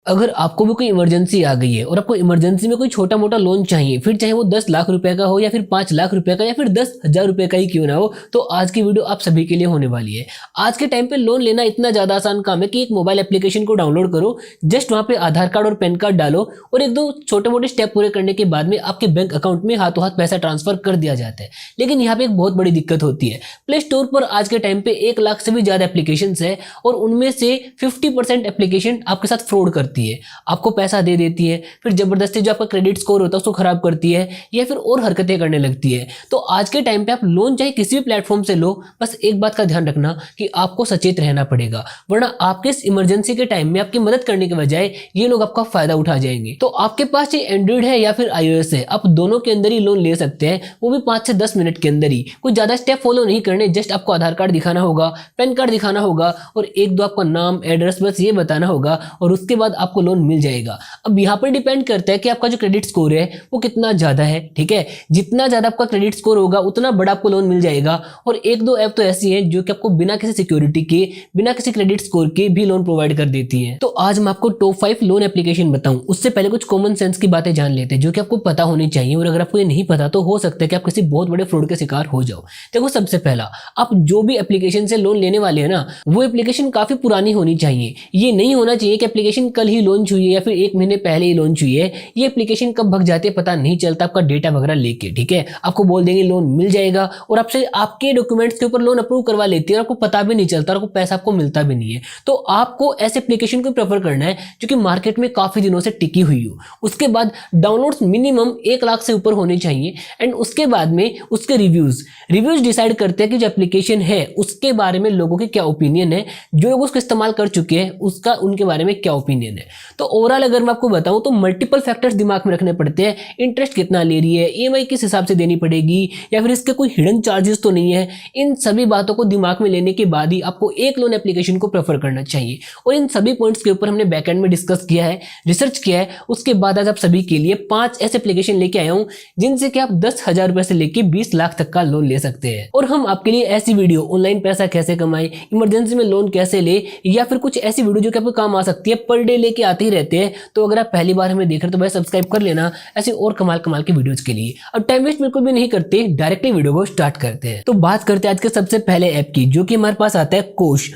अगर आपको भी कोई इमरजेंसी आ गई है और आपको इमरजेंसी में कोई छोटा मोटा लोन चाहिए, फिर चाहे वो 10 लाख रुपए का हो या फिर 5 लाख रुपए का या फिर 10,000 रुपए का ही क्यों ना हो, तो आज की वीडियो आप सभी के लिए होने वाली है। आज के टाइम पे लोन लेना इतना ज्यादा आसान काम है कि एक मोबाइल एप्लीकेशन को डाउनलोड करो, जस्ट वहां पे आधार कार्ड और पैन कार्ड डालो और एक दो छोटे मोटे स्टेप पूरे करने के बाद में आपके बैंक अकाउंट में हाथों हाथ पैसा ट्रांसफर कर दिया जाता है। लेकिन यहाँ पे एक बहुत बड़ी दिक्कत होती है, प्ले स्टोर पर आज के टाइम पे 1 लाख से भी ज्यादा एप्लीकेशन है और उनमें से 50% एप्लीकेशन आपके साथ फ्रॉड करती है, आपको पैसा दे देती है, फिर जबरदस्ती जो आपका क्रेडिट स्कोर होता है उसको खराब करती है या फिर और हरकतें करने लगती है। तो आज के टाइम पे आप लोन चाहे किसी भी प्लेटफॉर्म से लो, बस एक बात का ध्यान रखना कि आपको सचेत रहना पड़ेगा, वरना आपके इस इमरजेंसी के टाइम में आपकी मदद करने के बजाय ये लोग आपका फायदा उठा जाएंगे। तो आपके पास ये एंड्रॉइड है या फिर iOS है, आप दोनों के अंदर ही लोन ले सकते हैं, वो भी 5 से 10 मिनट के अंदर ही। कुछ ज्यादा स्टेप फॉलो नहीं करने, जस्ट आपको आधार कार्ड दिखाना होगा, पैन कार्ड दिखाना होगा और एक दो आपका नाम एड्रेस बस ये बताना होगा और उसके बाद आपको लोन मिल जाएगा। अब यहाँ पर डिपेंड करता है कि आपका जो क्रेडिट स्कोर है वो कितना ज्यादा है, ठीक है। जितना ज्यादा आपका क्रेडिट स्कोर होगा उतना बड़ा आपको लोन मिल जाएगा। और एक दो ऐप तो ऐसी है जो कि आपको बिना किसी सिक्योरिटी के, बिना किसी क्रेडिट स्कोर के भी लोन प्रोवाइड कर देती है। तो आज मैं आपको टॉप 5 लोन एप्लीकेशन बताऊं, उससे पहले कुछ कॉमन सेंस की बातें जान लेते हैं जो कि आपको पता होनी चाहिए, और अगर आपको ये नहीं पता तो हो सकता है कि आप किसी बहुत बड़े फ्रॉड के शिकार हो जाओ। देखो, सबसे पहला, आप जो भी एप्लीकेशन से लोन लेने वाले हैं ना, वो एप्लीकेशन काफी पुरानी होनी चाहिए। ये नहीं होना चाहिए कि एप्लीकेशन कल ही लॉन्च हुई है या फिर 1 महीने पहले ही लॉन्च हुई है। ये एप्लीकेशन कब भग जाते पता नहीं चलता, आपका डेटा वगैरह लेके, ठीक है। आपको बोल देंगे लोन मिल जाएगा और आपसे आपके डॉक्यूमेंट्स के ऊपर लोन अप्रूव करवा लेती है और आपको पता भी नहीं चलता और आपको पैसा आपको मिलता भी नहीं है। तो आपको ऐसे एप्लीकेशन को प्रेफर करना है जो कि मार्केट में काफी दिनों से टिकी हुई हो। उसके बाद डाउनलोड्स मिनिमम 1 लाख से ऊपर होने चाहिए एंड उसके बाद में उसके रिव्यूज डिसाइड करते हैं कि जो एप्लीकेशन है उसके बारे में लोगों के क्या ओपिनियन है, जो लोग उसको इस्तेमाल कर चुके हैं उसका उनके बारे में क्या ओपिनियन है। तो ओवरऑल अगर मैं आपको बताऊं तो मल्टीपल फैक्टर्स दिमाग में रखने पड़ते हैं। इंटरेस्ट कितना ले रही है, ईएमआई किस हिसाब से देनी पड़ेगी या फिर इसके कोई हिडन चार्जेस तो नहीं है। इन सभी बातों को दिमाग में लेने के बाद ही आपको एक लोन एप्लीकेशन को प्रेफर करना चाहिए। और इन सभी पॉइंट्स के ऊपर हमने बैकएंड में डिस्कस किया है, रिसर्च किया है। उसके बाद आज आप सभी के लिए 5 ऐसे एप्लीकेशन लेके आया हूं जिनसे कि आप 10,000 रुपए से लेके 20 लाख तक का लोन ले सकते हैं। और हम आपके लिए ऐसी वीडियो, ऑनलाइन पैसा कैसे कमाए, इमरजेंसी में लोन कैसे ले, या फिर कुछ ऐसी वीडियो जो कि आपको काम आ सकती है, पर डे लेके आते ही रहते हैं। तो अगर आप पहली बार हमें देख रहे तो भाई सब्सक्राइब कर लेना ऐसी और कमाल कमाल की वीडियोस के लिए। अब टाइम वेस्ट बिल्कुल भी नहीं करते, डायरेक्टली वीडियो को स्टार्ट करते हैं। तो बात करते हैं आज के सबसे पहले ऐप की, जो कि हमारे पास आता है कोश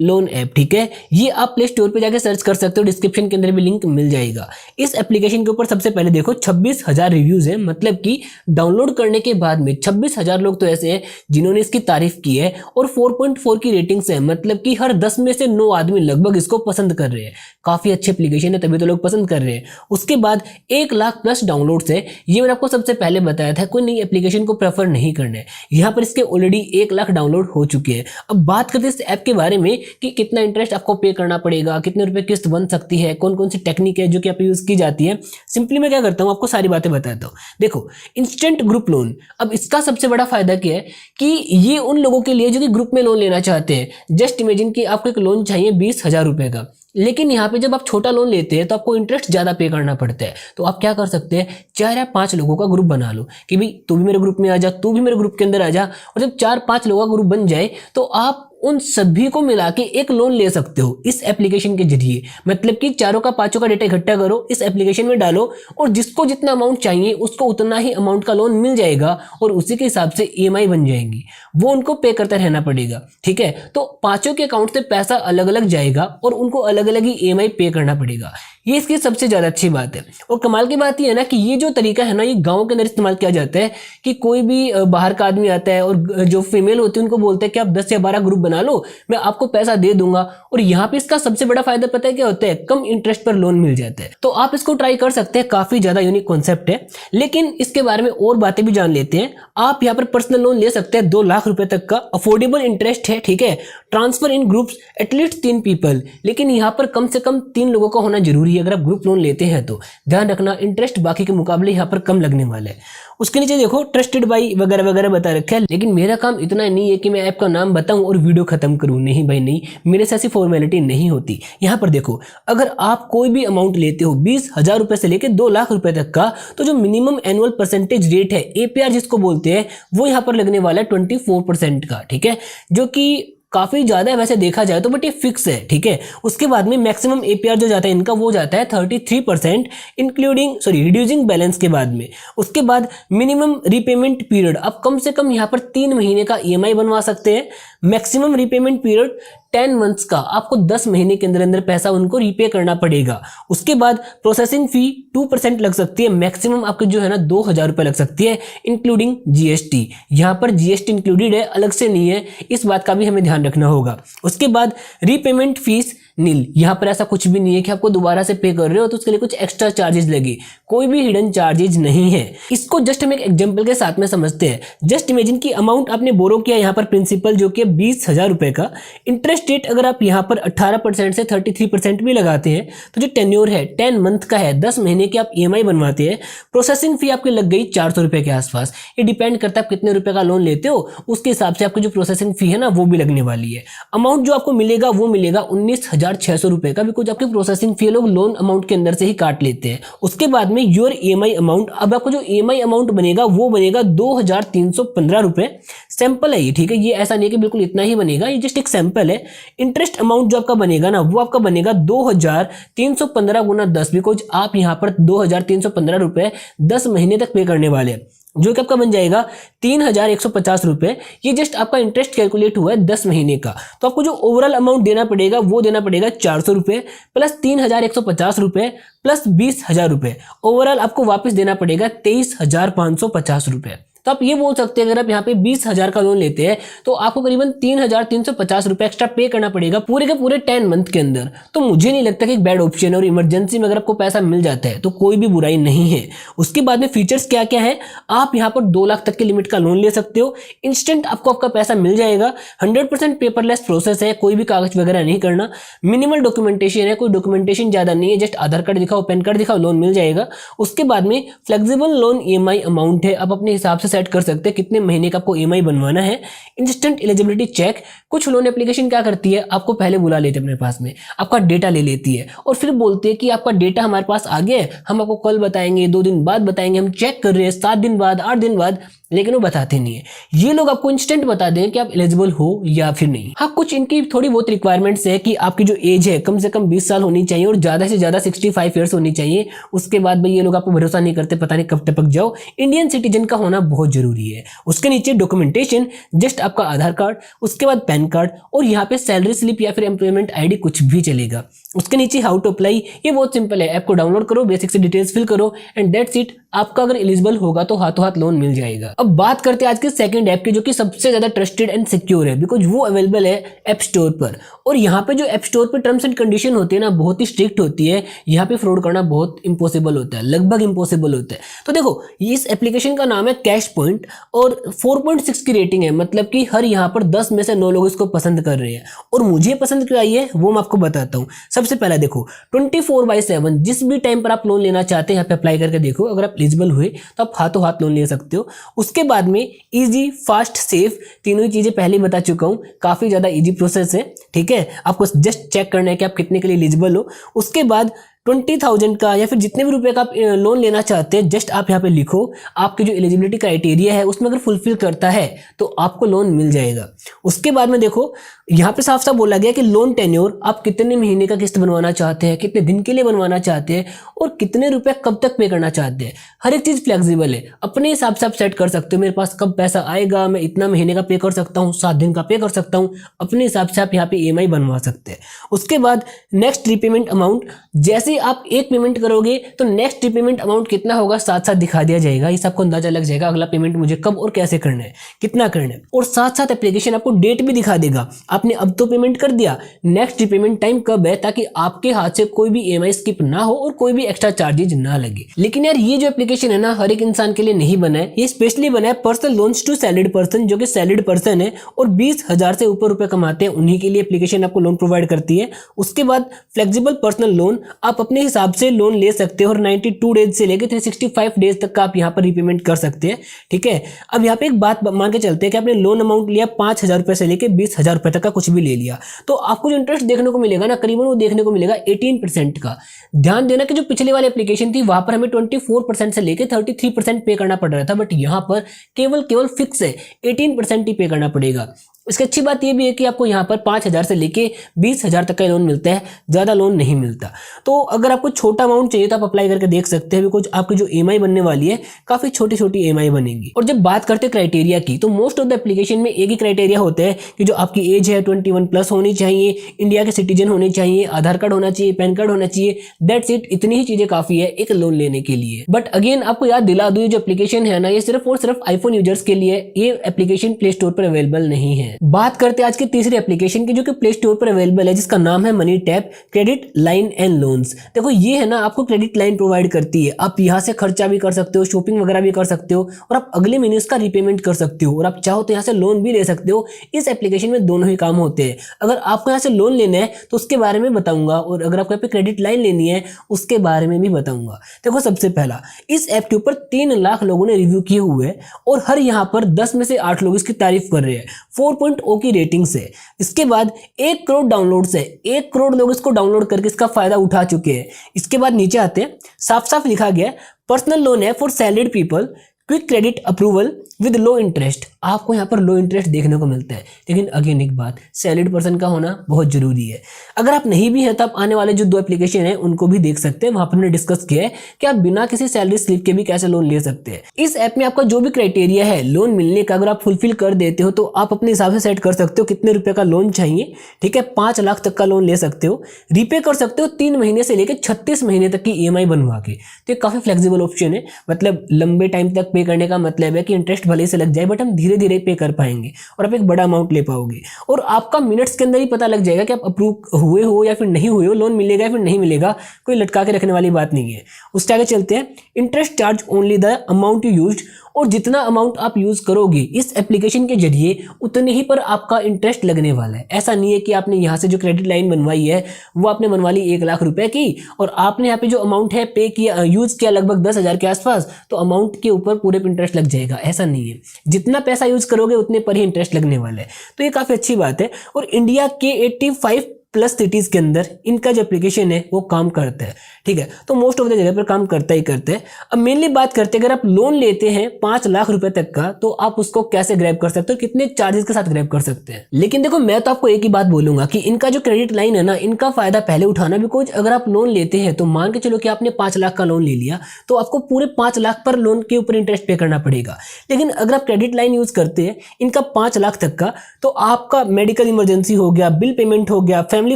लोन ऐप, ठीक है। ये आप प्ले स्टोर पे जाके सर्च कर सकते हो, डिस्क्रिप्शन के अंदर भी लिंक मिल जाएगा। इस एप्लीकेशन के ऊपर सबसे पहले देखो 26,000 रिव्यूज है, मतलब कि डाउनलोड करने के बाद में 26,000 लोग तो ऐसे हैं जिन्होंने इसकी तारीफ की है और 4.4 की रेटिंग्स है, मतलब कि हर 10 में से 9 आदमी लगभग इसको पसंद कर रहे हैं। काफी अच्छी एप्लीकेशन है, तभी तो लोग पसंद कर रहे हैं। उसके बाद 1 लाख प्लस डाउनलोड्स है। ये मैंने आपको सबसे पहले बताया था, कोई नई एप्लीकेशन को प्रेफर नहीं करना है। यहाँ पर इसके ऑलरेडी 1 लाख डाउनलोड हो चुके हैं। अब बात करते हैं इस ऐप के बारे में कि कितना इंटरेस्ट आपको पे करना पड़ेगा, कितने रुपए किस्त बन सकती है, कौन कौन सी टेक्निक है जो कि आप यूज की जाती है। सिंपली मैं क्या करता हूँ, आपको सारी बातें बताता हूँ। देखो, इंस्टेंट ग्रुप लोन, अब इसका सबसे बड़ा फायदा क्या है कि ये उन लोगों के लिए जो कि ग्रुप में लोन लेना चाहते हैं। जस्ट इमेजिन कि आपको एक लोन चाहिए 20,000 रुपए का, लेकिन यहाँ पे जब आप छोटा लोन लेते हैं तो आपको इंटरेस्ट ज्यादा पे करना पड़ता है। तो आप क्या कर सकते हैं, 4 या 5 लोगों का ग्रुप बना लो कि भाई तू भी मेरे ग्रुप में आ जा, तू भी मेरे ग्रुप के अंदर आ जा। और जब 4-5 लोगों का ग्रुप बन जाए तो आप उन सभी को मिला के एक लोन ले सकते हो इस एप्लीकेशन के जरिए। मतलब कि 4 का 5 का डेटा इकट्ठा करो, इस एप्लीकेशन में डालो और जिसको जितना अमाउंट चाहिए उसको उतना ही अमाउंट का लोन मिल जाएगा और उसी के हिसाब से ईएमआई बन जाएंगी, वो उनको पे करता रहना पड़ेगा, ठीक है। तो 5 के अकाउंट से पैसा अलग अलग जाएगा और उनको अलग अलग ही ईएमआई पे करना पड़ेगा। ये इसकी सबसे ज्यादा अच्छी बात है। और कमाल की बात ये है ना कि ये जो तरीका है ना, ये गाँव के अंदर इस्तेमाल किया जाता है कि कोई भी बाहर का आदमी आता है और जो फीमेल होती है उनको बोलते हैं कि आप 10 या 12 ग्रुप बना लो, मैं आपको पैसा दे दूंगा। और यहाँ पे इसका सबसे बड़ा फायदा पता है क्या होता है, कम इंटरेस्ट पर लोन मिल जाता है। तो आप इसको ट्राई कर सकते हैं, काफी ज्यादा यूनिक कॉन्सेप्ट है। लेकिन इसके बारे में और बातें भी जान लेते हैं। आप यहाँ पर पर्सनल लोन ले सकते हैं 2 लाख रुपए तक का, अफोर्डेबल इंटरेस्ट है, ठीक है। ट्रांसफर इन ग्रुप्स एटलीस्ट 3 पीपल, लेकिन यहाँ पर कम से कम 3 लोगों का होना जरूरी है अगर आप ग्रुप लोन लेते हैं तो। ध्यान रखना, इंटरेस्ट बाकी के मुकाबले यहाँ पर कम लगने वाला है। उसके नीचे देखो ट्रस्टेड बाई वगैरह वगैरह बता रखा है। लेकिन मेरा काम इतना नहीं है कि मैं ऐप का नाम बताऊं और वीडियो खत्म करूं, नहीं भाई नहीं, मेरे से ऐसी फॉर्मेलिटी नहीं होती। यहाँ पर देखो, अगर आप कोई भी अमाउंट लेते हो 20,000 रुपए से लेकर 2 लाख रुपए तक का, तो जो मिनिमम एनुअल परसेंटेज रेट है, एपीआर जिसको बोलते हैं, वो यहाँ पर लगने वाला है 24% का, ठीक है। जो कि काफी ज्यादा है वैसे देखा जाए तो, बट ये फिक्स है, ठीक है। उसके बाद में मैक्सिमम एपीआर जो जाता है इनका वो जाता है 33% इंक्लूडिंग रिड्यूसिंग बैलेंस के बाद में। उसके बाद मिनिमम रीपेमेंट पीरियड, आप कम से कम यहाँ पर 3 महीने का ईएमआई बनवा सकते हैं। मैक्सिमम रीपेमेंट पीरियड 10 मंथ्स का, आपको 10 महीने के अंदर अंदर पैसा उनको रीपे करना पड़ेगा। उसके बाद प्रोसेसिंग फी 2% लग सकती है, मैक्सिमम आपके जो है ना 2000 रुपये लग सकती है इंक्लूडिंग जीएसटी। यहाँ पर जीएसटी इंक्लूडेड है, अलग से नहीं है, इस बात का भी हमें ध्यान रखना होगा। उसके बाद रीपेमेंट फीस नील, यहाँ पर ऐसा कुछ भी नहीं है कि आपको दोबारा से पे कर रहे हो तो उसके लिए कुछ एक्स्ट्रा चार्जेस लगे, कोई भी हिडन चार्जेस नहीं है। इसको जस्ट हम एक एग्जांपल के साथ में समझते हैं। जस्ट इमेजिन की अमाउंट आपने बोरो किया यहाँ पर प्रिंसिपल जो कि 20,000 रुपए का, इंटरेस्ट रेट अगर आप यहाँ पर 18% से 33% भी लगाते हैं तो जो टेन्योर है 10 मंथ का है, 10 महीने की आप ईएमआई बनवाते हैं, प्रोसेसिंग फी आपकी लग गई 400 रुपए के आसपास। ये डिपेंड करता है आप कितने रुपए का लोन लेते हो, उसके हिसाब से आपकी जो प्रोसेसिंग फी है ना वो भी लगने वाली है। अमाउंट जो आपको मिलेगा वो मिलेगा 19,600 रुपए का, बिकॉज आपकी प्रोसेसिंग फी लोग लोन अमाउंट के अंदर से ही काट लेते हैं। उसके बाद में योर ईएमआई अमाउंट, अब आपको जो ईएमआई अमाउंट बनेगा वो बनेगा 2,315 रुपए। सैंपल है ये, ठीक है, ये ऐसा नहीं है कि बिल्कुल इतना ही बनेगा, ये जस्ट एक सैंपल है। इंटरेस्ट अमाउंट जो आपका बनेगा ना वो आपका बनेगा 2,315 गुना 10, बिकॉज आप यहाँ पर 2,315 रुपए 10 महीने तक पे करने वाले हैं, जो कि आपका बन जाएगा 3,150 रुपए। ये जस्ट आपका इंटरेस्ट कैलकुलेट हुआ है 10 महीने का। तो आपको जो ओवरऑल अमाउंट देना पड़ेगा वो देना पड़ेगा 400 रुपए प्लस 3,150 रुपए प्लस 20,000 रुपए, ओवरऑल आपको वापस देना पड़ेगा 23,550 रुपए। तो आप ये बोल सकते हैं अगर आप यहाँ पे 20,000 का लोन लेते हैं तो आपको करीबन 3,350 रुपए एक्स्ट्रा पे करना पड़ेगा पूरे के पूरे 10 मंथ के अंदर। तो मुझे नहीं लगता कि एक बैड ऑप्शन है, और इमरजेंसी में अगर आपको पैसा मिल जाता है तो कोई भी बुराई नहीं है। उसके बाद में फीचर्स क्या क्या है, आप यहाँ पर 2 लाख तक के लिमिट का लोन ले सकते हो, इंस्टेंट आपको आपका पैसा मिल जाएगा, 100% पेपरलेस प्रोसेस है, कोई भी कागज वगैरह नहीं करना, मिनिमल डॉक्यूमेंटेशन है, कोई डॉक्यूमेंटेशन ज्यादा नहीं है, जस्ट आधार कार्ड दिखाओ, पैन कार्ड दिखाओ, लोन मिल जाएगा। उसके बाद में फ्लेक्सिबल लोन ईएमआई अमाउंट है, आप अपने हिसाब से सेट कर सकते हैं कितने महीने का आपको ईएमआई बनवाना है। इंस्टेंट एलिजिबिलिटी चेक, कुछ लोन एप्लीकेशन क्या करती है, आपको पहले बुला लेते हैं अपने पास में, आपका डेटा ले लेती है और फिर बोलते हैं कि आपका डेटा हमारे पास आ गया है, हम आपको कल बताएंगे, 2 दिन बाद बताएंगे, हम चेक कर रहे हैं, 7 दिन बाद, 8 दिन बाद, लेकिन वो बताते नहीं है। ये लोग आपको इंस्टेंट बता दें कि आप एलिजिबल हो या फिर नहीं। हाँ, कुछ इनकी थोड़ी बहुत रिक्वायरमेंट्स है कि आपकी जो एज है कम से कम 20 साल होनी चाहिए और ज्यादा से ज्यादा 65 ईयर्स होनी चाहिए। उसके बाद भाई ये लोग आपको भरोसा नहीं करते, पता नहीं कब टपक जाओ, इंडियन सिटीजन का होना बहुत जरूरी है। उसके नीचे डॉक्यूमेंटेशन, जस्ट आपका आधार कार्ड, उसके बाद पैन कार्ड और यहाँ पे सैलरी स्लिप या फिर एम्प्लॉयमेंट आईडी कुछ भी चलेगा। उसके नीचे हाउ टू अप्लाई, ये बहुत सिंपल है, ऐप को डाउनलोड करो, बेसिक से डिटेल्स फिल करो एंड दैट्स इट। आपका अगर एलिजिबल होगा तो हाथों हाथ लोन मिल जाएगा। अब बात करते हैं आज के सेकंड ऐप की, जो कि सबसे ज्यादा ट्रस्टेड एंड सिक्योर है, बिकॉज वो अवेलेबल है ऐप स्टोर पर। और यहाँ पे जो ऐप स्टोर पर टर्म्स एंड कंडीशन होती है ना बहुत ही स्ट्रिक्ट होती है, यहाँ पे फ्रॉड करना बहुत इंपॉसिबल होता है, लगभग इंपॉसिबल होता है। तो देखो, इस एप्लीकेशन का नाम है कैश पॉइंट और 4.6 की रेटिंग है, मतलब कि हर यहाँ पर 10 में से 9 लोग इसको पसंद कर रहे हैं। और मुझे पसंद क्यों आई है वो मैं आपको बताता हूँ। सबसे पहला देखो, 24/7 जिस भी टाइम पर आप लोन लेना चाहते हैं यहाँ पे अप्लाई करके देखो, अगर आप एलिजिबल हुए तो आप हाथों हाथ लोन ले सकते हो। उसके बाद में इजी, फास्ट, सेफ, तीनों ही चीजें पहले ही बता चुका हूँ, काफी ज्यादा इजी प्रोसेस है, ठीक है। आपको जस्ट चेक करना है कि आप कितने के लिए एलिजिबल हो। उसके बाद 20,000 का या फिर जितने भी रुपए का आप लोन लेना चाहते हैं, जस्ट आप यहाँ पे लिखो, आपकी जो एलिजिबिलिटी क्राइटेरिया है उसमें अगर फुलफिल करता है तो आपको लोन मिल जाएगा। उसके बाद में देखो, यहाँ पे साफ साफ बोला गया कि लोन टेन्योर, आप कितने महीने का किस्त बनवाना चाहते हैं, कितने दिन के लिए बनवाना चाहते हैं और कितने रुपए कब तक पे करना चाहते हैं। हर एक चीज फ्लेक्सिबल है, अपने हिसाब से आप सेट कर सकते हो, मेरे पास कब पैसा आएगा, मैं इतना महीने का पे कर सकता हूँ, 7 दिन का पे कर सकता हूँ, अपने हिसाब से आप यहाँ पे ईएमआई बनवा सकते हैं। उसके बाद नेक्स्ट रीपेमेंट अमाउंट, जैसे आप एक पेमेंट करोगे तो नेक्स्ट रीपेमेंट अमाउंट कितना होगा साथ साथ दिखा दिया जाएगा, इस आपको अंदाजा लग जाएगा अगला पेमेंट मुझे कब और कैसे करना है, कितना करना है। और साथ साथ एप्लीकेशन आपको डेट भी दिखा देगा, आपने अब तो पेमेंट कर दिया, नेक्स्ट रीपेमेंट टाइम कब है, ताकि आपके हाथ से कोई भी ईएमआई स्किप ना हो और कोई भी एक्स्ट्रा चार्जेज ना लगे। लेकिन यार ये जो एप्लीकेशन है ना हर एक इंसान के लिए नहीं बना है, ये स्पेशली बना है personal loans to salaried person, जो कि सैलरीड पर्सन है और 20,000 से ऊपर रुपए कमाते हैं, उन्हीं के लिए एप्लीकेशन आपको लोन प्रोवाइड करती है। उसके बाद फ्लेक्सिबल पर्सनल लोन, आप अपने हिसाब से लोन ले सकते हो और 92 डेज से लेकर 365 डेज तक का आप यहाँ पर रीपेमेंट कर सकते हैं, ठीक है। अब यहाँ पे एक बात मान के चलते हैं कि आपने लोन अमाउंट लिया 5,000 रुपए से लेकर 20,000 रुपए तक का कुछ भी ले लिया, तो आपको जो इंटरेस्ट देखने को मिलेगा ना करीबन वो देखने को मिलेगा 18% का। ध्यान देना कि जो पिछले वाली एप्लीकेशन थी वहां पर हमें 24% से लेकर 33% पे करना पड़ रहा था, बट यहाँ पर केवल फिक्स है 18% ही पे करना पड़ेगा। इसकी अच्छी बात यह भी है कि आपको यहाँ पर 5,000 से लेके 20,000 तक का लोन मिलता है, ज़्यादा लोन नहीं मिलता। तो अगर आपको छोटा अमाउंट चाहिए तो आप अप्लाई करके देख सकते हैं, बिकॉज आपकी जो EMI बनने वाली है काफ़ी छोटी छोटी EMI बनेगी। और जब बात करते हैं क्राइटेरिया की, तो मोस्ट ऑफ द एप्लीकेशन में एक ही क्राइटेरिया होता है कि जो आपकी एज है 21+ होनी चाहिए, इंडिया के सिटीजन होने चाहिए, आधार कार्ड होना चाहिए, पैन कार्ड होना चाहिए। दैट्स इट, इतनी ही चीज़ें काफ़ी है एक लोन लेने के लिए। बट अगेन आपको याद दिला दूँ, जो एप्लीकेशन है ना, ये सिर्फ और सिर्फ आईफोन यूजर्स के लिए, ये एप्लीकेशन प्ले स्टोर पर अवेलेबल नहीं है। बात करते हैं आज की तीसरी एप्लीकेशन की, जो कि प्ले स्टोर पर अवेलेबल है, जिसका नाम है money tap credit line and loans. देखो ये है ना, आपको क्रेडिट लाइन प्रोवाइड करती है, आप यहाँ से खर्चा भी कर सकते हो, शॉपिंग वगैरह भी कर सकते हो, और आप अगले महीने उसका रीपेमेंट कर सकते हो, और आप चाहो तो यहाँ से लोन भी ले सकते हो। इस एप्लीकेशन में दोनों ही काम होते हैं। अगर आपको यहाँ से लोन लेना है तो उसके बारे में बताऊंगा, और अगर आपको यहाँ पे क्रेडिट लाइन लेनी है उसके बारे में भी बताऊंगा। देखो सबसे पहला, इस ऐप के ऊपर 3 लाख लोगों ने रिव्यू किए हुए हैं, और हर यहाँ पर 10 में से 8 लोग इसकी तारीफ कर रहे हैं। 4.0 की रेटिंग से। इसके बाद 1 करोड़ डाउनलोड से 1 करोड़ लोग इसको डाउनलोड करके इसका फायदा उठा चुके हैं। इसके बाद नीचे आते हैं, साफ साफ लिखा गया पर्सनल लोन है for salaried people, quick credit approval with low interest. आपको यहाँ पर लो इंटरेस्ट देखने को मिलता है, लेकिन अगेन एक बात, सैलरीड पर्सन का होना बहुत जरूरी है। अगर आप नहीं भी है तो आप आने वाले जो 2 एप्लीकेशन है उनको भी देख सकते हैं, वहां पर हमने डिस्कस किया है कि आप बिना किसी सैलरी स्लिप के भी कैसे लोन ले सकते हैं। इस ऐप में आपका जो भी क्राइटेरिया है लोन मिलने का, अगर आप फुलफिल कर देते हो तो आप अपने हिसाब से सेट कर सकते हो कितने रुपए का लोन चाहिए। ठीक है, 5 लाख तक का लोन ले सकते हो, रीपे कर सकते हो 3 महीने से लेकर 36 महीने तक की EMI बनवा के। तो ये काफी फ्लेक्सिबल ऑप्शन है, मतलब लंबे टाइम तक पे करने का मतलब है कि इंटरेस्ट भले से लग जाए बट हम धीरे धीरे पे कर पाएंगे, और आप एक बड़ा अमाउंट ले पाओगे, और आपका मिनट्स के अंदर ही पता लग जाएगा कि आप अप्रूव हुए हो या फिर नहीं हुए हो, लोन मिलेगा या फिर नहीं मिलेगा। कोई लटका के रखने वाली बात नहीं है। उसके आगे चलते हैं, interest charge only the amount you used, और जितना अमाउंट आप यूज करोगे इस एप्लीकेशन के जरिए उतने ही पर आपका इंटरेस्ट लगने वाला है। ऐसा नहीं है कि आपने यहाँ से जो क्रेडिट लाइन बनवाई है वो आपने बनवा ली 1 लाख रुपए की, और आपने यहाँ पे जो अमाउंट है पे किया, यूज किया लगभग 10,000 के आसपास, तो अमाउंट के ऊपर पूरे पे इंटरेस्ट लग जाएगा। ऐसा नहीं है, जितना पैसा यूज करोगे उतने पर ही इंटरेस्ट लगने वाला है। तो ये काफी अच्छी बात है, और इंडिया के 85+ सिटीज के अंदर इनका जो एप्लीकेशन है वो काम करता है। ठीक है, तो मोस्ट ऑफ द जगह पर काम करता ही करता है। अब मेनली बात करते हैं, अगर आप लोन लेते हैं 5 लाख रुपए तक का, तो आप उसको कैसे ग्रैब कर सकते हो, कितने चार्जेस के साथ ग्रैब कर सकते हैं। लेकिन देखो मैं तो आपको एक ही बात बोलूंगा कि इनका जो क्रेडिट लाइन है ना, इनका फायदा पहले उठाना, बिकॉज अगर आप लोन लेते हैं तो मान के चलो कि आपने 5 लाख का लोन ले लिया, तो आपको पूरे 5 लाख पर लोन के ऊपर इंटरेस्ट पे करना पड़ेगा। लेकिन अगर आप क्रेडिट लाइन यूज करते हैं इनका 5 लाख तक का, तो आपका मेडिकल इमरजेंसी हो गया, बिल पेमेंट हो गया, फैमिली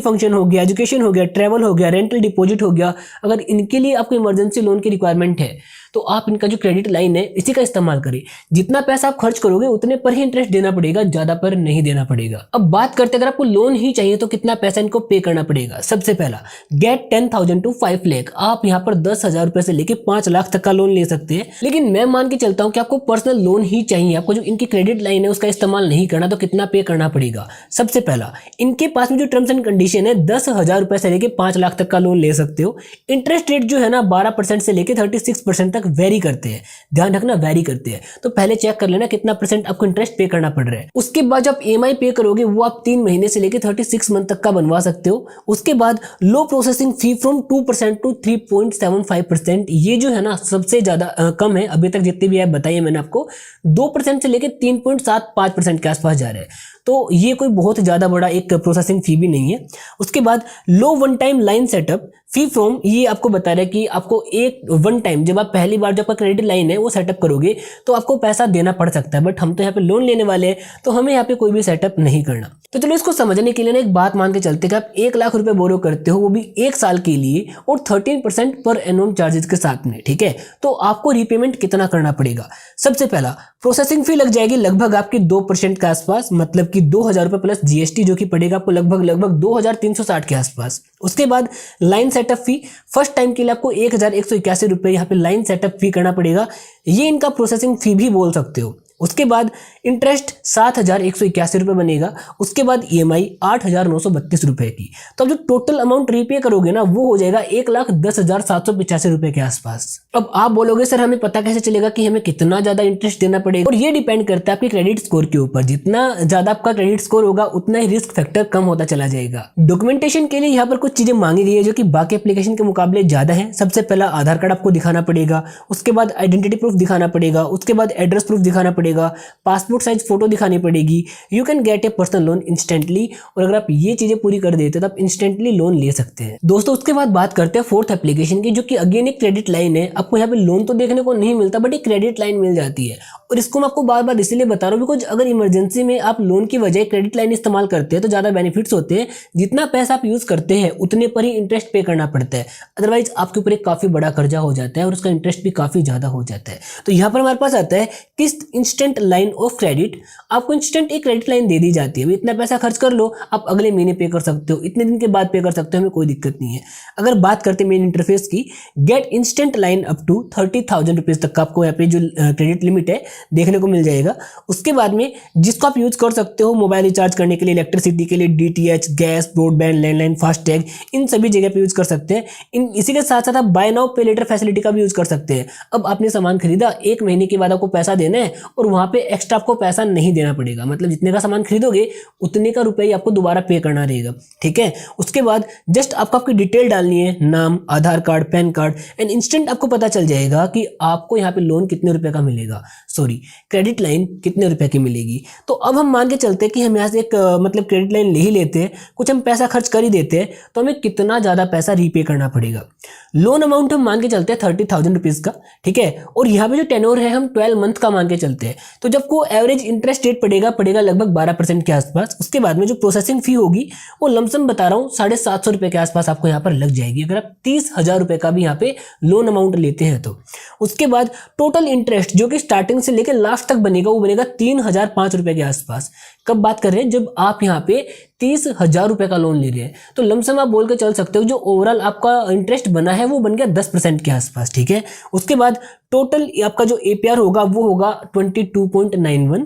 फंक्शन हो गया, एजुकेशन हो गया, ट्रैवल हो गया, रेंटल डिपॉजिट हो गया, अगर इनके लिए आपको इमरजेंसी लोन की रिक्वायरमेंट है तो आप इनका जो क्रेडिट लाइन है इसी का इस्तेमाल करें। जितना पैसा आप खर्च करोगे उतने पर ही इंटरेस्ट देना पड़ेगा, ज्यादा पर नहीं देना पड़ेगा। अब बात करते हैं, अगर आपको लोन ही चाहिए तो कितना पैसा इनको पे करना पड़ेगा। सबसे पहला, गेट 10,000 to 5 लाख। आप यहाँ पर 10,000 रुपए से लेके 5 लाख तक का लोन ले सकते हैं। लेकिन मैं मान के चलता हूँ कि आपको पर्सनल लोन ही चाहिए, आपको जो इनकी क्रेडिट लाइन है उसका इस्तेमाल नहीं करना, तो कितना पे करना पड़ेगा। सबसे पहला, इनके पास में जो टर्म्स एंड कंडीशन है, 10,000 रुपए से लेके 5 लाख तक का लोन ले सकते हो। इंटरेस्ट रेट जो है ना 12% से लेके 36% तक वेरी करते हैं, ध्यान रखना वेरी करते हैं। तो पहले चेक कर लेना कितना % आपको इंटरेस्ट पे करना पड़ रहा है। उसके बाद जब EMI पे करोगे वो आप 3 महीने से लेके 36 मंथ तक का बनवा सकते हो। उसके बाद लो प्रोसेसिंग फी फ्रॉम 2% to 3.75%, ये जो है ना सबसे ज्यादा कम है अभी तक जितनी भी ऐप बताइए मैंने आपको, 2% से लेके 3.75% के आसपास जा रहे हैं। तो ये कोई बहुत ज्यादा बड़ा एक प्रोसेसिंग फी भी नहीं है। उसके बाद लो one time line setup fee from, ये आपको बता रहा है कि आपको एक वन टाइम, जब आप पहली बार जब आपका क्रेडिट लाइन है वो सेटअप करोगे तो आपको पैसा देना पड़ सकता है, बट हम तो यहाँ पे लोन लेने वाले हैं तो हमें यहाँ पे कोई भी सेटअप नहीं करना। तो चलो इसको समझने के लिए ना एक बात मान के चलते कि आप 1 लाख रुपए बोरो करते हो, वो भी 1 साल के लिए, और 13% पर एनुअल चार्जेस के साथ में। ठीक है, तो आपको रीपेमेंट कितना करना पड़ेगा। सबसे पहला, प्रोसेसिंग फी लग जाएगी लगभग आपकी 2% के आसपास, मतलब कि 2,000 रुपए प्लस GST, जो कि पड़ेगा आपको लगभग 2,360 के आसपास। उसके बाद लाइन सेटअप फी, फर्स्ट टाइम के लिए आपको 1,181 रुपए यहाँ पे लाइन सेटअप फी करना पड़ेगा, ये इनका प्रोसेसिंग फी भी बोल सकते हो। उसके बाद इंटरेस्ट 7,181 रुपए बनेगा। उसके बाद EMI 8,932 रुपए की। तो अब जो टोटल अमाउंट रीपे करोगे ना वो हो जाएगा 1,10,785 रुपए के आसपास। अब आप बोलोगे सर हमें पता कैसे चलेगा कि हमें कितना ज्यादा इंटरेस्ट देना पड़ेगा, और ये डिपेंड करता है आपके क्रेडिट स्कोर के ऊपर। जितना ज्यादा आपका क्रेडिट स्कोर होगा उतना ही रिस्क फैक्टर कम होता चला जाएगा। डॉक्यूमेंटेशन के लिए यहाँ पर कुछ चीजें मांगी गई है जो कि बाकी एप्लीकेशन के मुकाबले ज्यादा है। सबसे पहला आधार कार्ड आपको दिखाना पड़ेगा, उसके बाद आइडेंटिटी प्रूफ दिखाना पड़ेगा, उसके बाद एड्रेस प्रूफ दिखाना पड़ेगा, पड़ेगा, पासपोर्ट साइज फोटो दिखानी पड़ेगी, you can get A personal loan instantly. और अगर आप ये चीजें पूरी कर देते हो तो आप इंस्टेंटली लोन ले सकते हैं। दोस्तों उसके बाद बात करते हैं फोर्थ एप्लीकेशन की, जो कि अगेन एक क्रेडिट लाइन है। आपको यहाँ पे लोन तो देखने को नहीं मिलता बट एक क्रेडिट लाइन मिल जाती है। और इसको मैं आपको बार बार इसलिए बता रहा हूँ बिकॉज अगर इमरजेंसी में आप लोन की बजाय क्रेडिट लाइन इस्तेमाल करते हैं तो ज्यादा बेनिफिट्स होते हैं। जितना पैसा आप यूज करते हैं उतने पर ही इंटरेस्ट पे करना पड़ता है, अदरवाइज आपके ऊपर एक काफी बड़ा कर्जा हो जाता है और उसका इंटरेस्ट भी काफी ज्यादा हो जाता है। तो यहाँ पर हमारे पास आता है किस्त इंस्टेंट लाइन ऑफ क्रेडिट। आपको इंस्टेंट एक क्रेडिट लाइन दे दी जाती है, इतना पैसा खर्च कर लो, आप अगले महीने पे कर सकते हो, इतने दिन के बाद पे कर सकते हो, हमें कोई दिक्कत नहीं है। अगर बात करते हैं मेन इंटरफेस की, get instant loan up to 30,000 rupees तक का आपको यहाँ पे जो क्रेडिट लिमिट है देखने को मिल जाएगा। उसके बाद में जिसको आप यूज कर सकते हो मोबाइल रिचार्ज करने के लिए, इलेक्ट्रिसिटी के लिए, DTH, gas, broadband, landline, FASTag, इन सभी जगह पे यूज कर सकते हैं। इसी के साथ साथ आप बाय नाउ पे लेटर फैसिलिटी का भी यूज कर सकते हैं। अब आपने सामान खरीदा, एक महीने के बाद आपको पैसा देना है और वहां पे एक्स्ट्रा आपको पैसा नहीं देना पड़ेगा, मतलब जितने का सामान खरीदोगे उतने का रुपये आपको दोबारा पे करना रहेगा, ठीक है। उसके बाद जस्ट आपको आपकी डिटेल डालनी है, नाम, Aadhaar card, PAN card, and instant आपको पता चल जाएगा कि आपको यहाँ पे लोन कितने रुपए का मिलेगा, सॉरी क्रेडिट लाइन कितने रुपए की मिलेगी। तो अब हम मान के चलते हैं कि हम यहाँ से एक मतलब क्रेडिट लाइन ले ही लेते हैं, कुछ हम पैसा खर्च कर ही देते हैं, तो हमें कितना ज्यादा पैसा रीपे करना पड़ेगा। लोन अमाउंट हम मान के चलते हैं 30,000 रुपीज का, ठीक है। और यहाँ पे जो टेन्योर है हम 12 मंथ का मान के चलते हैं। तो जब को एवरेज इंटरेस्ट रेट पड़ेगा लगभग 12% के आसपास। उसके बाद में जो प्रोसेसिंग फी होगी वो लमसम बता रहा हूँ 750 रुपए के आसपास आपको यहाँ पर लग जाएगी, अगर आप 30,000 रुपए का भी यहाँ पे लोन अमाउंट लेते हैं तो। उसके बाद टोटल इंटरेस्ट जो कि स्टार्टिंग से लेकर लास्ट तक बनेगा वो बनेगा 3,005 रुपए के आसपास। कब बात कर रहे हैं, जब आप यहाँ पे 30,000 रुपए का लोन ले रहे हैं, तो लमसम आप बोल के चल सकते हो जो ओवरऑल आपका इंटरेस्ट बना है वो बन गया 10% के आसपास, ठीक है। उसके बाद टोटल आपका जो एपीआर होगा वो होगा 22.91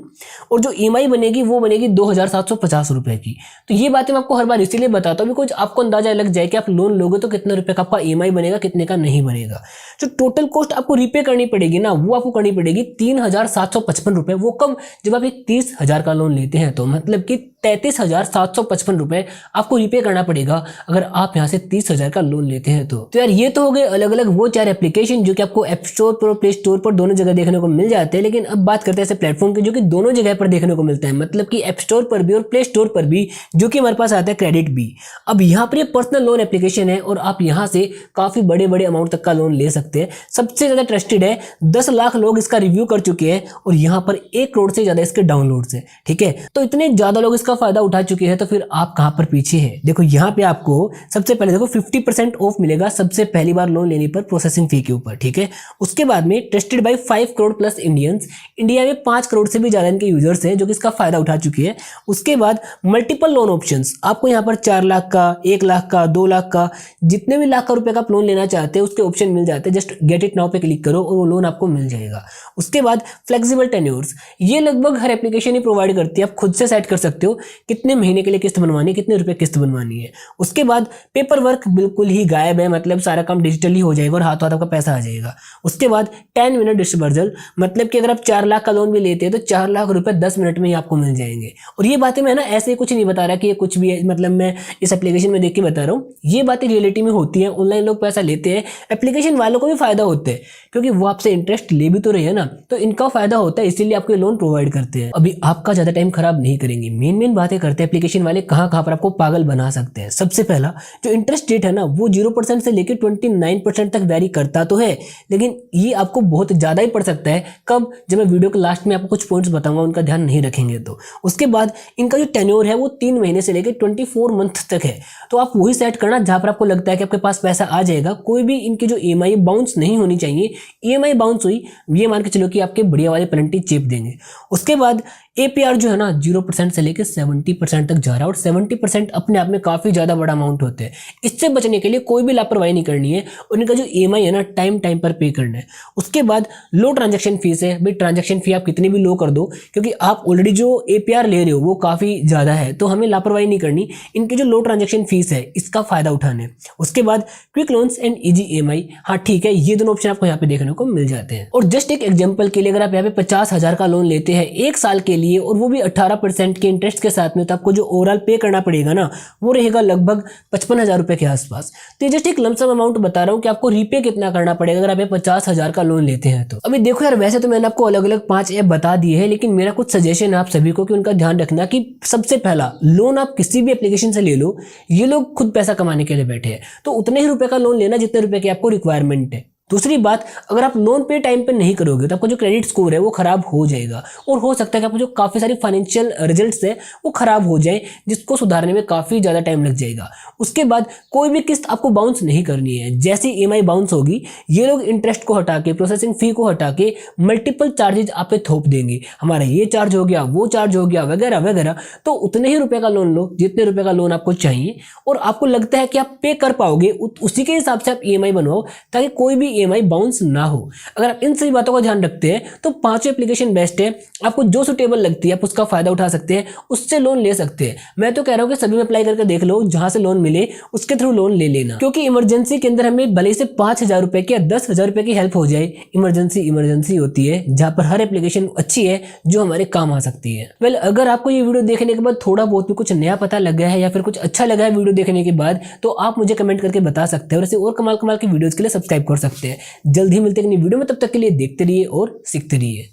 और जो ईएमआई बनेगी वो बनेगी 2,750 रुपए की। तो ये बातें मैं आपको हर बार इसीलिए बताता हूँ बिकॉज आपको अंदाजा लग जाए कि आप लोन लोगे तो कितने रुपए का आपका ईएमआई बनेगा, कितने का नहीं बनेगा। जो टोटल कॉस्ट आपको रीपे करनी पड़ेगी ना वो आपको करनी पड़ेगी 3,755 रुपए। वो कब, जब आप एक 30,000 का लोन लेते हैं, तो मतलब कि 33,755 रुपए आपको रीपे करना पड़ेगा अगर आप यहाँ से 30,000 का लोन लेते हैं तो यार ये तो हो गए अलग अलग वो 4 एप्लीकेशन जो कि आपको ऐप स्टोर पर और प्ले स्टोर पर दोनों जगह देखने को मिल जाते हैं। लेकिन अब बात करते हैं ऐसे प्लेटफॉर्म की जो कि दोनों जगह पर देखने को मिलता है, मतलब कि ऐप स्टोर पर भी और प्ले स्टोर पर भी, जो कि हमारे पास आता है क्रेडिट भी। अब यहाँ पर ये पर्सनल लोन एप्लीकेशन है और आप यहाँ से काफी बड़े बड़े अमाउंट तक का लोन ले सकते हैं। सबसे ज्यादा ट्रस्टेड है, 10 लाख लोग इसका रिव्यू कर चुके हैं और यहाँ पर 1 करोड़ से ज्यादा इसके डाउनलोड्स है, ठीक है। तो इतने ज्यादा लोग इसका फायदा उठा चुके हैं, तो फिर आप कहां पर पीछे हैं। देखो यहाँ पे आपको सबसे पहले देखो 50% ऑफ मिलेगा सबसे पहली बार लोन लेने पर प्रोसेसिंग फी के ऊपर, ठीक है। उसके बाद में trusted bye 5 crore plus Indians, India में 5 करोड़ से भी ज्यादा इनके यूजर्स हैं जो कि इसका फायदा उठा चुके हैं। उसके बाद मल्टीपल लोन ऑप्शंस, आपको यहाँ पर 4 लाख का, 1 लाख का, 2 लाख का, जितने भी लाख का रुपए का आप लोन लेना चाहते हैं उसके ऑप्शन मिल जाते हैं। जस्ट गेट इट नाउ पे क्लिक करो और वो लोन आपको मिल जाएगा। उसके बाद फ्लेक्सिबल टेन्योर्स, ये लगभग हर एप्लीकेशन ही प्रोवाइड करती है, आप खुद से सेट कर सकते हो कितने महीने के लिए किस्त बनवानी है, कितने रुपए किस्त बनवानी है। उसके बाद पेपर वर्क बिल्कुल ही गायब है, मतलब सारा काम डिजिटल ही हो जाएगा और हाथों हाथ आपका पैसा आ जाएगा। उसके बाद 10 मिनट डिस्बर्सल, मतलब कि अगर आप 4 लाख का लोन भी लेते हैं तो 4 लाख रुपए 10 मिनट में ही आपको मिल जाएंगे। और ये बातें मैं ना ऐसे कुछ नहीं बता रहा कि ये कुछ भी है, मतलब मैं इस एप्लीकेशन में देख के बता रहा हूँ, ये बातें रियलिटी में होती है। ऑनलाइन लोग पैसा लेते हैं, एप्लीकेशन वालों को भी फायदा होता है क्योंकि वो आपसे इंटरेस्ट ले भी तो रहे हैं ना, तो इनका फायदा होता है, इसीलिए आपको लोन प्रोवाइड करते हैं। अभी आपका ज्यादा टाइम खराब नहीं करेंगे, मेन बातें करते हैं एप्लीकेशन वाले कहाँ पर आपको पागल बना सकते हैं। सबसे पहला जो इंटरेस्ट रेट है ना वो 0% से लेकर 29% तक वेरी करता तो है, लेकिन ये आपको बहुत ज्यादा ही पड़ सकता है। कब, जब मैं वीडियो के लास्ट में आपको कुछ पॉइंट्स बताऊंगा, उनका ध्यान नहीं रखेंगे तो। उसके बाद इनका जो टेन्योर है वो 3 महीने से लेकर 24 मंथ तक है, तो आप वही सेट करना जहां पर आपको लगता है कि आपके पास पैसा आ जाएगा। कोई भी इनकी जो ईएमआई बाउंस नहीं होनी चाहिए, ईएमआई बाउंस हुई ये मान के चलो कि आपके बढ़िया वाले पेनल्टी चेप देंगे। उसके बाद एपीआर जो है ना 0% से लेकर 70% तक जा रहा है और 70% अपने आप में काफी ज्यादा बड़ा अमाउंट होते हैं। इससे बचने के लिए कोई भी लापरवाही नहीं करनी है और इनका जो ईएमआई है ना टाइम पर पे करना है। उसके बाद लो ट्रांजैक्शन फीस है, भाई ट्रांजैक्शन फी आप कितनी भी लो कर दो क्योंकि आप ऑलरेडी जो एपीआर ले रहे हो वो काफी ज्यादा है, तो हमें लापरवाही नहीं करनी, इनकी जो लो ट्रांजैक्शन फीस है इसका फायदा उठाना है। उसके बाद quick loans and easy EMI, हाँ ठीक ठीक है, ये दोनों ऑप्शन आपको यहाँ पे देखने को मिल जाते हैं। और जस्ट एक एग्जांपल के लिए अगर आप यहाँ पे 50,000 का लोन लेते हैं 1 साल के लिए और वो भी 18% के इंटरेस्ट के साथ में, तो आपको जो ओवरऑल पे करना पड़ेगा ना वो रहेगा लगभग 55,000 रुपए के आसपास। तो ये जस्ट एक लमसम अमाउंट बता रहा हूँ कि आपको रीपे कितना करना पड़ेगा अगर आप 50,000 का लोन लेते हैं। तो अभी देखो यार, वैसे तो मैंने आपको अलग अलग 5 ऐप बता दिए हैं, लेकिन मेरा कुछ सजेशन है आप सभी को कि उनका ध्यान रखना कि सबसे पहला लोन आप किसी भी एप्लीकेशन से ले लो, ये लोग खुद पैसा कमाने के लिए बैठे हैं, तो उतने ही रुपए का लोन लेना जितने रुपए की आपको रिक्वायरमेंट है। दूसरी बात, अगर आप लोन पे टाइम पे नहीं करोगे तो आपका जो क्रेडिट स्कोर है वो खराब हो जाएगा और हो सकता है कि आपको जो काफ़ी सारी फाइनेंशियल रिजल्ट्स है वो खराब हो जाए, जिसको सुधारने में काफ़ी ज़्यादा टाइम लग जाएगा। उसके बाद कोई भी किस्त आपको बाउंस नहीं करनी है। जैसी EMI बाउंस होगी, ये लोग इंटरेस्ट को हटा के, प्रोसेसिंग फी को हटा के मल्टीपल चार्जेज आप पे थोप देंगे, हमारा ये चार्ज हो गया, वो चार्ज हो गया, वगैरह वगैरह। तो उतने ही रुपए का लोन लो जितने रुपए का लोन आपको चाहिए और आपको लगता है कि आप पे कर पाओगे, उसी के हिसाब से आप EMI बनवाओ ताकि कोई भी EMI बाउंस ना हो। अगर आप इन सभी बातों का ध्यान रखते हैं तो 5 एप्लीकेशन बेस्ट है। आपको जो सुटेबल लगती है आप उसका फायदा उठा सकते हैं, उससे लोन ले सकते हैं। मैं तो कह रहा हूं कि सभी में अप्लाई करके देख लो, जहां से लोन मिले उसके थ्रू लोन ले लेना, क्योंकि इमरजेंसी के अंदर हमें भले से 5,000 रुपए की या 10,000 रुपए की हेल्प हो जाए, इमरजेंसी होती है जहां पर हर एप्लीकेशन अच्छी है जो हमारे काम आ सकती है। वेल, अगर आपको ये वीडियो देखने के बाद थोड़ा बहुत भी कुछ नया पता लग गया है या फिर कुछ अच्छा लगा है वीडियो देखने के बाद, तो आप मुझे कमेंट करके बता सकते हैं और ऐसे और कमाल कमाल की वीडियोस के लिए सब्सक्राइब कर सकते हैं। जल्द ही मिलते हैं एक नई वीडियो में, तब तक के लिए देखते रहिए और सीखते रहिए।